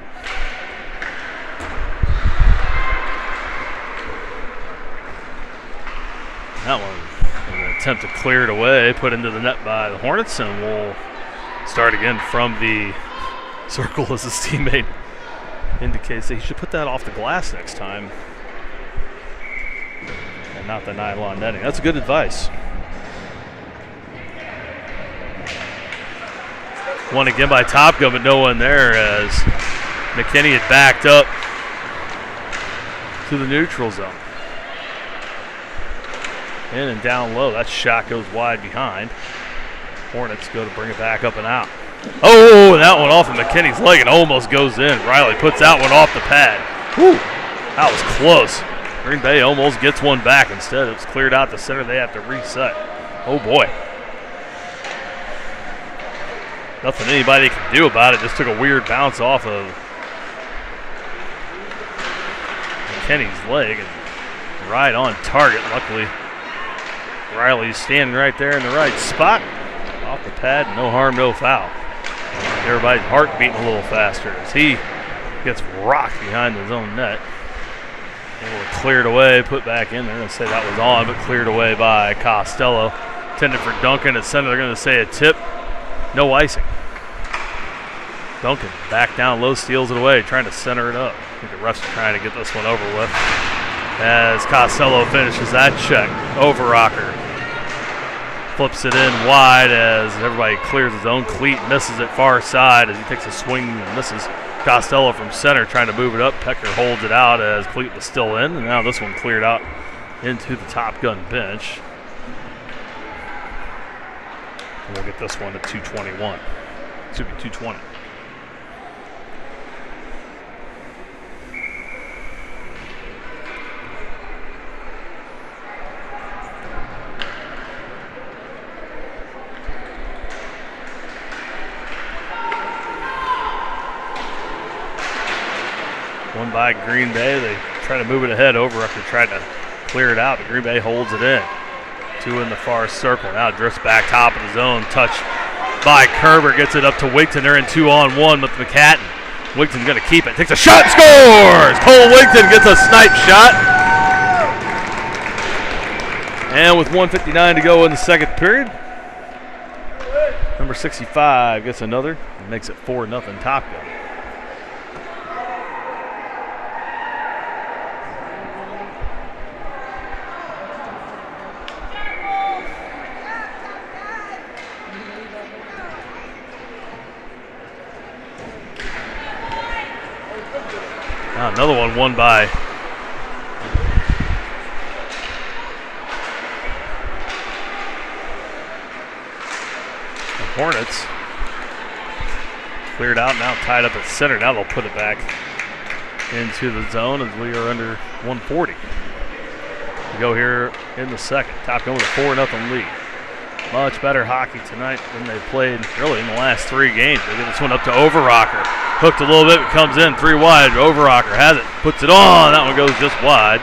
That one, an attempt to clear it away, put into the net by the Hornets, and we'll start again from the circle as his teammate indicates that he should put that off the glass next time and not the nylon netting. That's good advice. One again by Top Gun, but no one there as McKinney had backed up to the neutral zone. In and down low. That shot goes wide behind. Hornets go to bring it back up and out. Oh, and that one off of McKinney's leg and almost goes in. Riley puts that one off the pad. Whew, that was close. Green Bay almost gets one back. Instead, it's cleared out the center. They have to reset. Oh, boy. Nothing anybody can do about it. Just took a weird bounce off of McKinney's leg and right on target. Luckily, Riley's standing right there in the right spot. Off the pad, no harm, no foul. Everybody's heart beating a little faster as he gets rocked behind his own net. Able to clear it away, put back in. They're going to say that was on, but cleared away by Costello. Intended for Duncan at center. They're going to say a tip. No icing. Duncan back down low, steals it away, trying to center it up. I think the refs are trying to get this one over with. As Costello finishes that check. Overrocker flips it in wide as everybody clears his own. Cleat misses it far side as he takes a swing and misses. Costello from center trying to move it up. Pecker holds it out as Cleat was still in, and now this one cleared out into the Top Gun bench. And we'll get this one to 2:21. Should be 220. One by Green Bay. They try to move it ahead. Overrucker tried to clear it out, but Green Bay holds it in. 2 in the far circle. Now drifts back top of the zone. Touch by Kerber. Gets it up to Wigton. They're in 2-on-1 with McCatton. Wigton's going to keep it. Takes a shot. Scores! Cole Wigton gets a snipe shot. And with 1:59 to go in the second period, number 65 gets another. And makes it 4-0 Top Gun. Another one won by the Hornets. Cleared out, now tied up at center. Now they'll put it back into the zone as we are under 140. We go here in the second. Top Gun with a 4-0 lead. Much better hockey tonight than they played really in the last 3 games. They get this one up to Overrocker. Hooked a little bit, but comes in 3 wide. Overrocker has it, puts it on. That one goes just wide.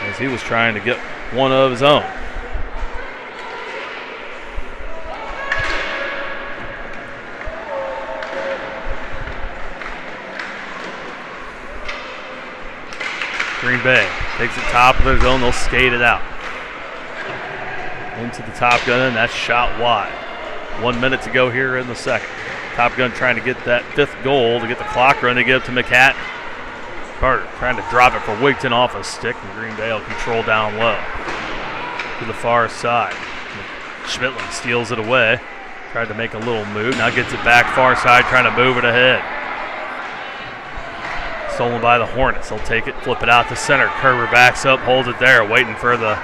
As he was trying to get one of his own. Green Bay takes the top of their zone. They'll skate it out. Into the Top Gun, and that's shot wide. 1 minute to go here in the second. Top Gun trying to get that 5th goal to get the clock run to get it to McCatton. Carter trying to drop it for Wigton off a stick, and Green Bay will control down low. To the far side. Schmittling steals it away. Tried to make a little move. Now gets it back far side, trying to move it ahead. Stolen by the Hornets. They'll take it, flip it out to center. Kerber backs up, holds it there, waiting for the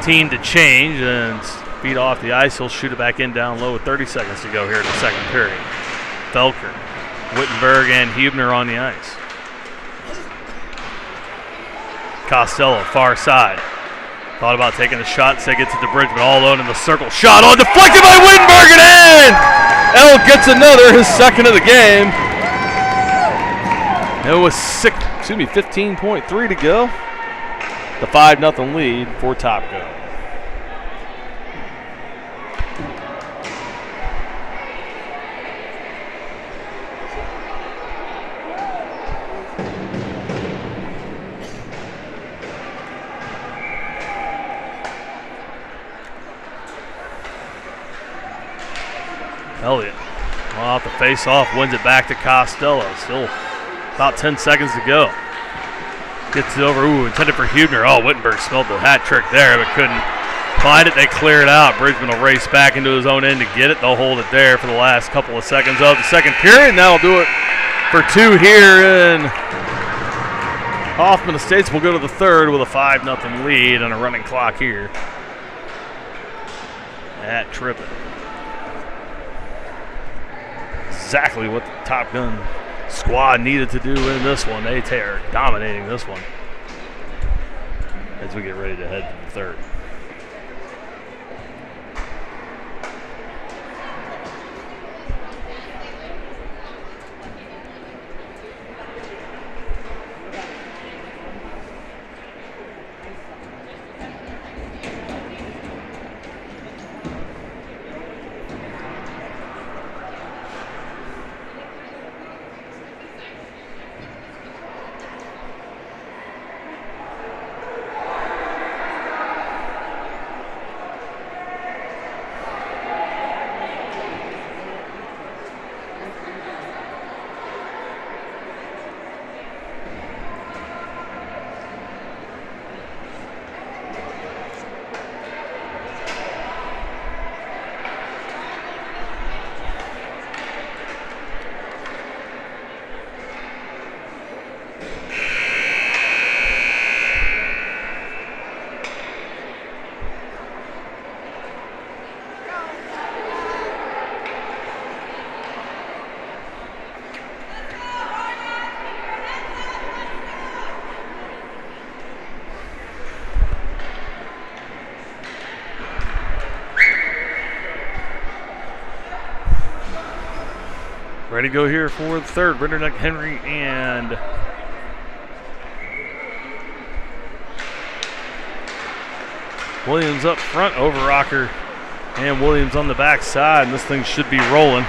team to change, and feet off the ice. He'll shoot it back in down low with 30 seconds to go here in the second period. Felker, Wittenberg, and Hubner on the ice. Costello, far side. Thought about taking a shot, instead gets it to Bridgman all alone in the circle. Shot on, deflected by Wittenberg and in! L gets another, his second of the game. It was 15.3 to go. The 5-0 lead for Top Gun. Elliott, off the face-off, wins it back to Costello. Still about 10 seconds to go. Gets it over, intended for Hubner. Oh, Wittenberg smelled the hat trick there, but couldn't find it. They clear it out. Bridgman will race back into his own end to get it. They'll hold it there for the last couple of seconds of the second period. Now they'll do it for 2 here in Hoffman Estates. We'll go to the third with a 5-0 lead and a running clock here at Triphahn. Exactly what the Top Gun squad needed to do in this one. They are dominating this one as we get ready to head to the third. Ready to go here for the third. Rinderneck, Henry, and Williams up front. Overrocker and Williams on the back side, and this thing should be rolling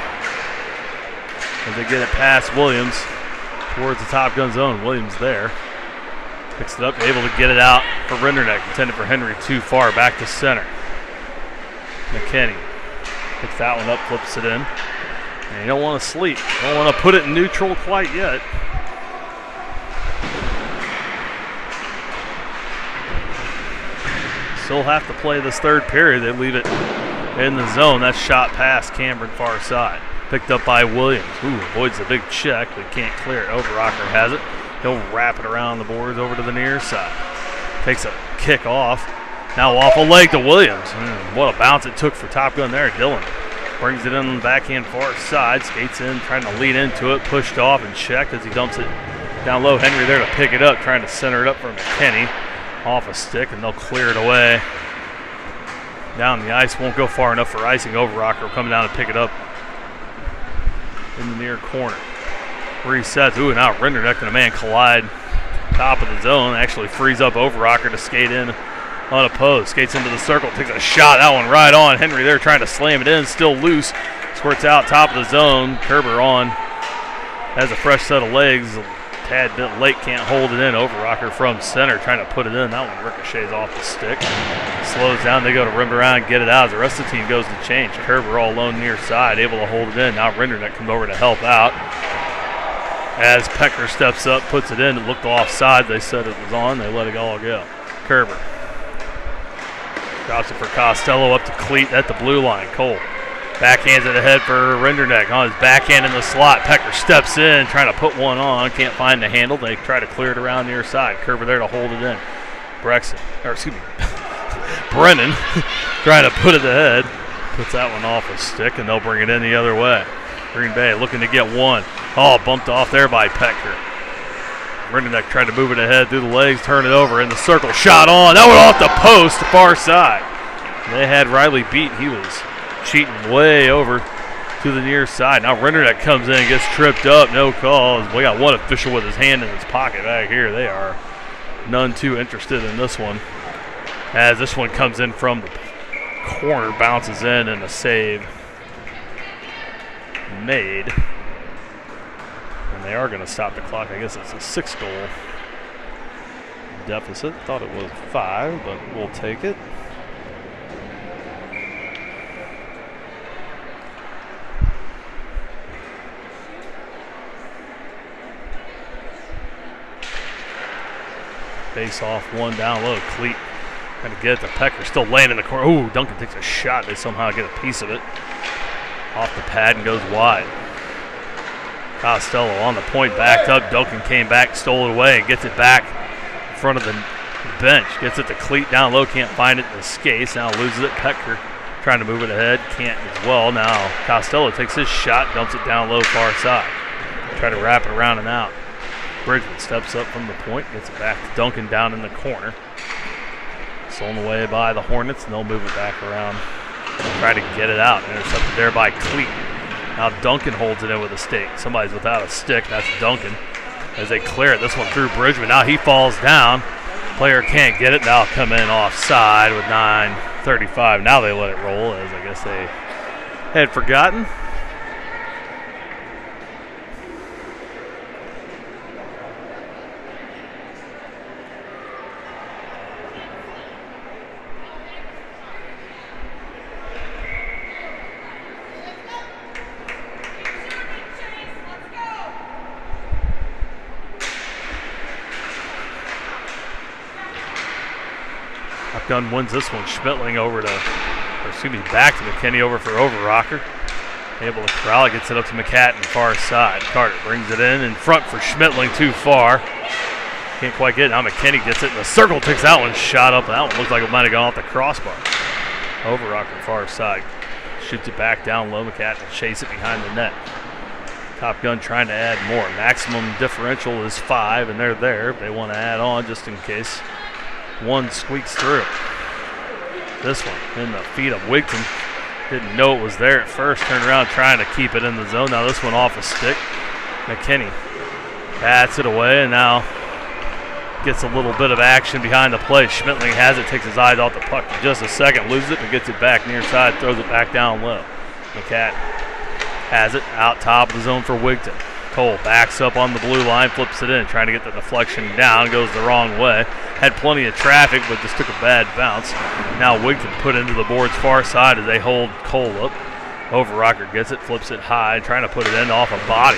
as they get it past Williams towards the Top Gun zone. Williams there. Picks it up, able to get it out for Rinderneck. Intended for Henry, too far, back to center. McKinney picks that one up, flips it in. And you don't want to sleep. Don't want to put it in neutral quite yet. Still have to play this third period. They leave it in the zone. That shot past Cameron far side. Picked up by Williams. Ooh, avoids the big check, but can't clear it. Overrocker has it. He'll wrap it around the boards over to the near side. Takes a kick off. Now off a leg to Williams. What a bounce it took for Top Gun there. Dillon brings it in on the backhand far side. Skates in, trying to lead into it. Pushed off and checked as he dumps it down low. Henry there to pick it up, trying to center it up for McKinney. Off a stick, and they'll clear it away. Down the ice, won't go far enough for icing. Overrocker will come down and pick it up in the near corner. Resets. Ooh, now Rinderneck and a man collide. Top of the zone. Actually frees up Overrocker to skate in unopposed. Skates into the circle, takes a shot. That one right on. Henry there trying to slam it in. Still loose. Squirts out top of the zone. Kerber on. Has a fresh set of legs. A tad bit late, can't hold it in. Overrocker from center trying to put it in. That one ricochets off the stick. Slows down. They go to rim around and get it out as the rest of the team goes to change. Kerber all alone near side, able to hold it in. Now Rinderneck comes over to help out. As Pecker steps up, puts it in. It looked offside. They said it was on. They let it all go. Kerber drops it for Costello up to Cleat at the blue line. Cole backhands it ahead for Rinderneck on his backhand in the slot. Pecker steps in, trying to put one on. Can't find the handle. They try to clear it around near side. Kerber there to hold it in. Brennan trying to put it ahead. Puts that one off a stick, and they'll bring it in the other way. Green Bay looking to get one. Oh, bumped off there by Pecker. Rinderneck tried to move it ahead through the legs, turn it over in the circle. Shot on. That went off the post, far side. They had Riley beat. He was cheating way over to the near side. Now Rinderneck comes in, gets tripped up. No call. We got one official with his hand in his pocket back here. They are none too interested in this one. As this one comes in from the corner, bounces in, and a save made. And they are going to stop the clock. I guess it's a 6-goal deficit. Thought it was 5, but we'll take it. Face off, one down low. Cleat trying to get it to Pecker. Still laying in the corner. Ooh, Duncan takes a shot. They somehow get a piece of it. Off the pad and goes wide. Costello on the point, backed up. Duncan came back, stole it away, and gets it back in front of the bench. Gets it to Cleat down low, can't find it in the skates. Now loses it. Pecker trying to move it ahead, can't as well. Now Costello takes his shot, dumps it down low, far side. Try to wrap it around and out. Bridgman steps up from the point, gets it back to Duncan down in the corner. Stolen away by the Hornets, and they'll move it back around. Try to get it out. Intercepted there by Cleat. Now Duncan holds it in with a stick. Somebody's without a stick. That's Duncan. As they clear it, this one through Bridgman. Now he falls down. Player can't get it. Now come in offside with 9:35. Now they let it roll, as I guess they had forgotten. Gunn wins this one. Schmittling back to McKinney over for Overrocker. Able to corral it, gets it up to McCatton, far side. Carter brings it in front for Schmittling, too far. Can't quite get it. Now McKinney gets it in the circle, takes that one, shot up. That one looked like it might have gone off the crossbar. Overrocker, far side. Shoots it back down low. McCatton chase it behind the net. Top Gun trying to add more. Maximum differential is 5, and they're there. They want to add on just in case one squeaks through. This one in the feet of Wigton. Didn't know it was there at first. Turned around trying to keep it in the zone. Now this one off a stick. McKinney bats it away and now gets a little bit of action behind the play. Schmittling has it, takes his eyes off the puck for just a second, loses it, but gets it back near side, throws it back down low. McCat has it out top of the zone for Wigton. Cole backs up on the blue line, flips it in, trying to get the deflection down, goes the wrong way. Had plenty of traffic, but just took a bad bounce. Now Wigton put into the board's far side as they hold Cole up. Overrocker gets it, flips it high, trying to put it in off a body.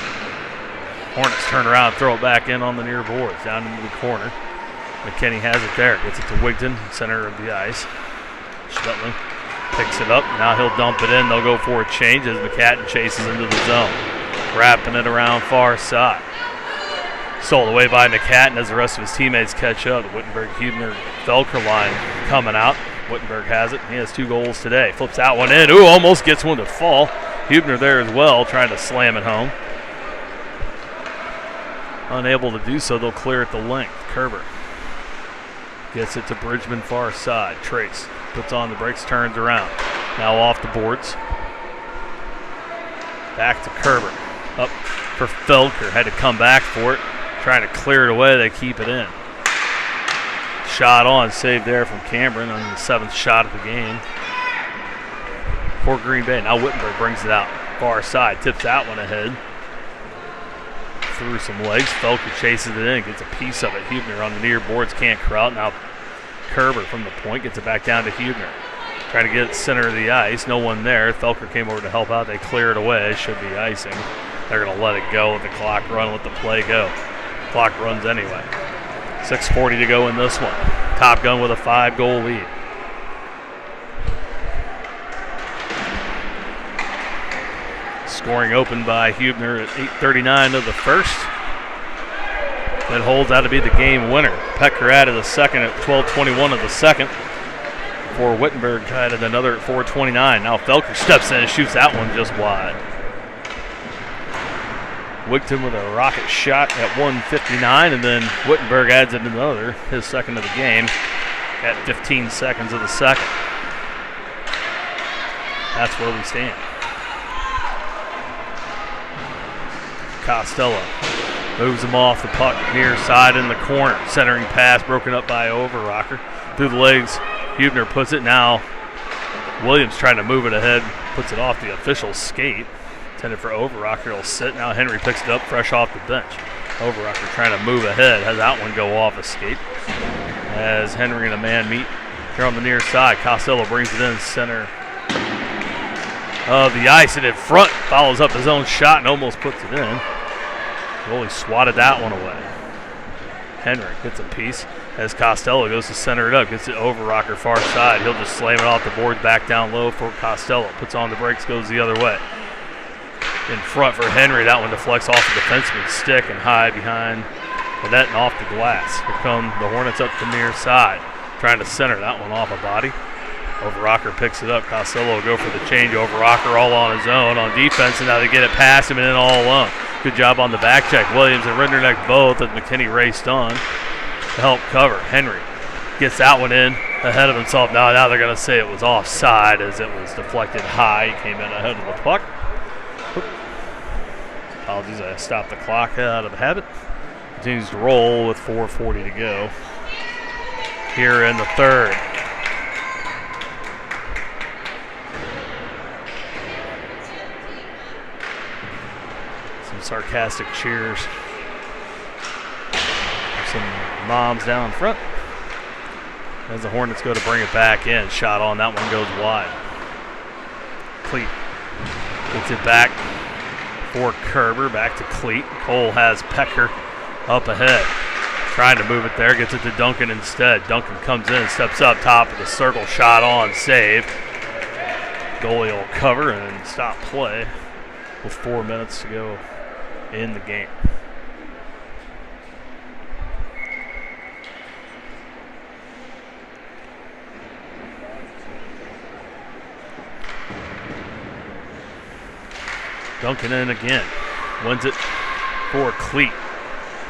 Hornets turn around, throw it back in on the near boards, down into the corner. McKinney has it there, gets it to Wigton, center of the ice. Schmettling picks it up, now he'll dump it in. They'll go for a change as McCatton chases into the zone. Wrapping it around far side. Sold away by McCatton as the rest of his teammates catch up. The Wittenberg-Huebner-Felker line coming out. Wittenberg has it. He has 2 goals today. Flips that one in. Ooh, almost gets one to fall. Huebner there as well, trying to slam it home. Unable to do so, they'll clear it the length. Kerber gets it to Bridgman far side. Trace puts on the brakes, turns around. Now off the boards. Back to Kerber. Up for Felker. Had to come back for it. Trying to clear it away. They keep it in. Shot on. Save there from Cameron on the 7th shot of the game for Green Bay. Now Wittenberg brings it out. Far side. Tips that one ahead. Through some legs. Felker chases it in. Gets a piece of it. Huebner on the near boards. Can't corral. Now Kerber from the point. Gets it back down to Huebner. Trying to get it center of the ice. No one there. Felker came over to help out. They clear it away. Should be icing. They're going to let it go. Let the clock run. Let the play go. Clock runs anyway. 6:40 to go in this one. Top Gun with a 5-goal lead. Scoring open by Huebner at 8:39 of the first. That holds out to be the game winner. Pecker added a second at 12:21 of the second. For Wittenberg added another at 4:29. Now Felker steps in and shoots that one just wide. Wigton with a rocket shot at 1:59, and then Wittenberg adds in another, his second of the game, at 15 seconds of the second. That's where we stand. Costello moves him off the puck near side in the corner. Centering pass broken up by Overrocker. Through the legs, Huebner puts it now. Williams trying to move it ahead, puts it off the official's skate. Intended for Overrocker, he'll sit. Now Henry picks it up fresh off the bench. Overrocker trying to move ahead, has that one go off a skate. As Henry and a man meet here on the near side, Costello brings it in center of the ice and in front, follows up his own shot and almost puts it in. Goalie swatted that one away. Henry gets a piece as Costello goes to center it up, gets it Overrocker far side. He'll just slam it off the board back down low for Costello. Puts on the brakes, goes the other way. In front for Henry, that one deflects off the defenseman's stick and high behind the net and off the glass. Here come the Hornets up the near side, trying to center that one off a body. Overrocker picks it up. Costello will go for the change. Overrocker all on his own on defense, and now they get it past him and in all alone. Good job on the back check. Williams and Rinderneck both as McKinney raced on to help cover. Henry gets that one in ahead of himself. Now they're going to say it was offside as it was deflected high. He came in ahead of the puck. Apologies, I stopped the clock out of habit. Continues to roll with 4:40 to go here in the third. Some sarcastic cheers. Some moms down front. As the Hornets go to bring it back in. Shot on, that one goes wide. Cleat gets it back for Kerber, back to Cleat. Cole has Pecker up ahead. Trying to move it there, gets it to Duncan instead. Duncan comes in, steps up top of the circle, shot on, save. Goalie will cover and stop play with 4 minutes to go in the game. Duncan in again. Wins it for Cleat.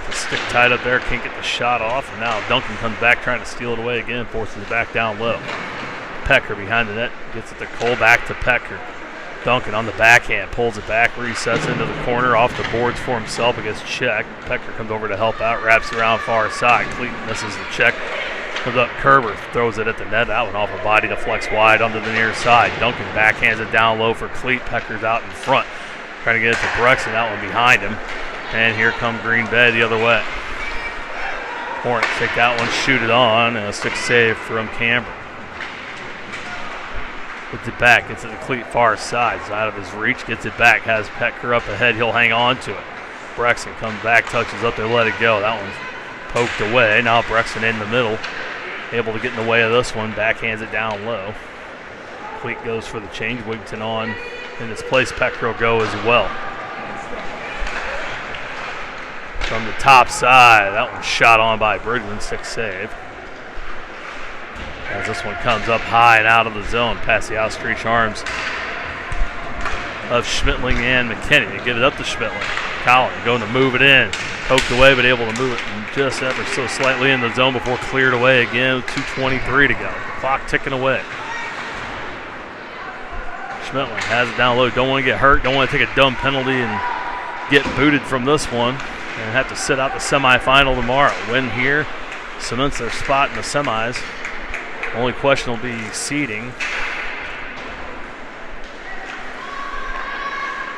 The stick tied up there, can't get the shot off. And now Duncan comes back trying to steal it away again, forces it back down low. Pecker behind the net. Gets it to Cole, back to Pecker. Duncan on the backhand, pulls it back, resets into the corner, off the boards for himself. It gets checked. Pecker comes over to help out, wraps around far side. Cleat misses the check. Comes up, Kerber throws it at the net. That one off a body deflects wide onto the near side. Duncan backhands it down low for Cleat. Pecker's out in front, trying to get it to Brexton. That one behind him. And here come Green Bay the other way. Hornets take that one, shoot it on, and a stick save from Cameron. Gets it back, gets it to Cleat far side. It's out of his reach, gets it back, has Pecker up ahead, he'll hang on to it. Brexton comes back, touches up there, let it go. That one's poked away. Now Brexton in the middle, able to get in the way of this one, backhands it down low. Cleat goes for the change, Wigton on in its place, Pecker will go as well. From the top side, that one's shot on by Bridgman, stick save. As this one comes up high and out of the zone, past the outstretched arms of Schmittling and McKinney. They get it up to Schmittling. Collin going to move it in. Poked away, but able to move it just ever so slightly in the zone before cleared away again. 2:23 to go. The clock ticking away. Schmittling has it down low. Don't want to get hurt. Don't want to take a dumb penalty and get booted from this one and have to sit out the semifinal tomorrow. Win here cements their spot in the semis. Only question will be seeding.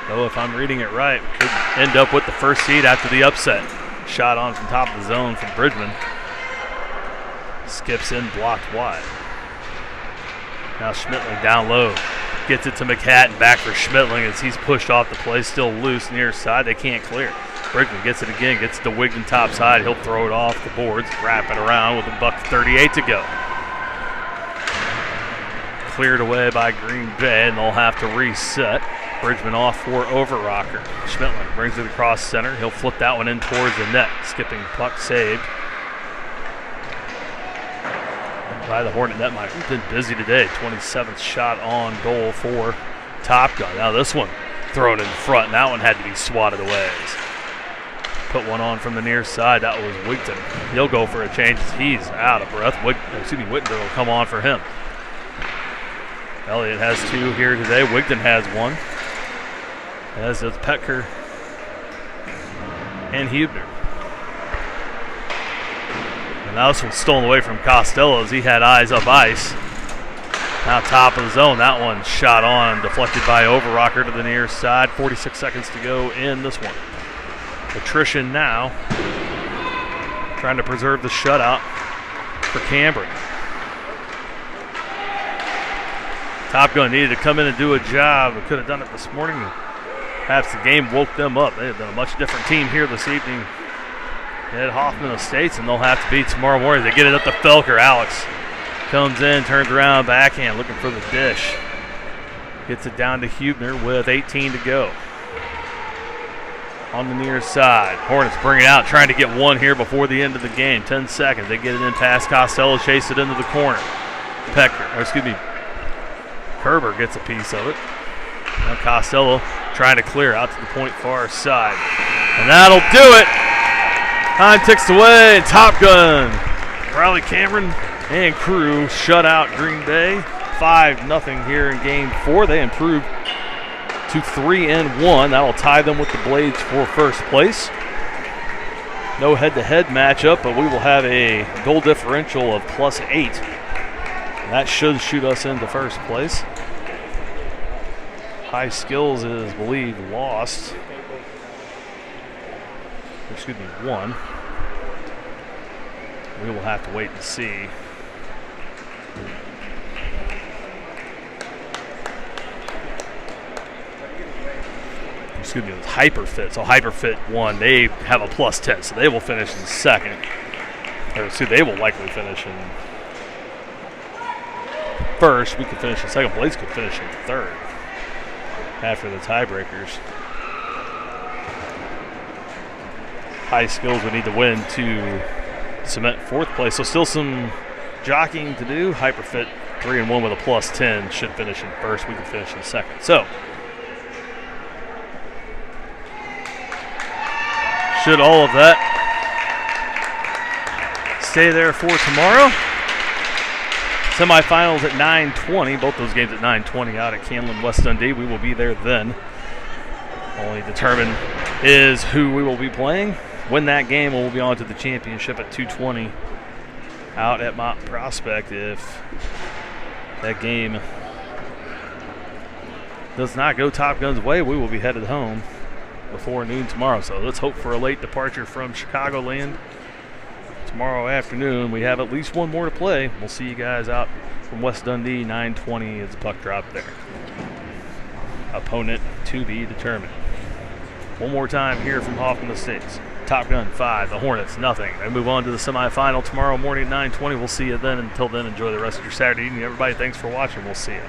Though if I'm reading it right, we could end up with the first seed after the upset. Shot on from top of the zone from Bridgman. Skips in, blocked wide. Now Schmittling down low. Gets it to McHatton, back for Schmittling as he's pushed off the play, still loose near side. They can't clear. Bridgman gets it again, gets it to Wigton top side. He'll throw it off the boards, wrap it around with $1:38 to go. Cleared away by Green Bay, and they'll have to reset. Bridgman off for Overrocker. Schmittling brings it across center. He'll flip that one in towards the net. Skipping puck saved by the Hornet netminder. He's been busy today. 27th shot on goal for Top Gun. Now this one thrown in front, and that one had to be swatted away. Put one on from the near side. That was Wigton. He'll go for a change as he's out of breath. Whittenburg will come on for him. Elliott has two here today. Wigton has one. As does Pecker and Huebner. And now this one's stolen away from Costello as he had eyes up ice. Now top of the zone. That one shot on, deflected by Overrocker to the near side. 46 seconds to go in this one. Attrition now. Trying to preserve the shutout for Cambridge. Top Gun needed to come in and do a job. They could have done it this morning. Perhaps the game woke them up. They have been a much different team here this evening at Hoffman Estates, and they'll have to beat tomorrow morning. They get it up to Felker. Alex comes in, turns around, backhand, looking for the dish. Gets it down to Huebner with 18 to go. On the near side, Hornets bring it out, trying to get one here before the end of the game. 10 seconds. They get it in past Costello, chase it into the corner. Kerber gets a piece of it. Now Costello trying to clear out to the point far side. And that'll do it. Time ticks away, and Top Gun. Riley Cameron and crew shut out Green Bay. 5-0 here in game 4. They improved to 3-1. That'll tie them with the Blades for first place. No head-to-head matchup, but we will have a goal differential of +8. That should shoot us into first place. High skills is believed lost. One. We will have to wait and see. It's Hyperfit. So Hyperfit won. They have a +10, so they will finish in second. They will likely finish in first. We could finish in second. Blades could finish in third after the tiebreakers. High skills would need to win to cement fourth place. So still some jockeying to do. Hyperfit 3-1 with a +10 should finish in first. We could finish in second. So should all of that stay there for tomorrow. Semifinals at 9:20. Both those games at 9:20 out at Canlan West Dundee. We will be there then. Only determine is who we will be playing. Win that game, we'll be on to the championship at 2:20 out at Mont Prospect. If that game does not go Top Gun's way, we will be headed home before noon tomorrow. So let's hope for a late departure from Chicagoland tomorrow afternoon. We have at least one more to play. We'll see you guys out from West Dundee. 9:20 is the puck drop there. Opponent to be determined. One more time here from Hoffman Estates. Top Gun 5, the Hornets nothing. They move on to the semifinal tomorrow morning at 9:20. We'll see you then. Until then, enjoy the rest of your Saturday evening. Everybody, thanks for watching. We'll see you.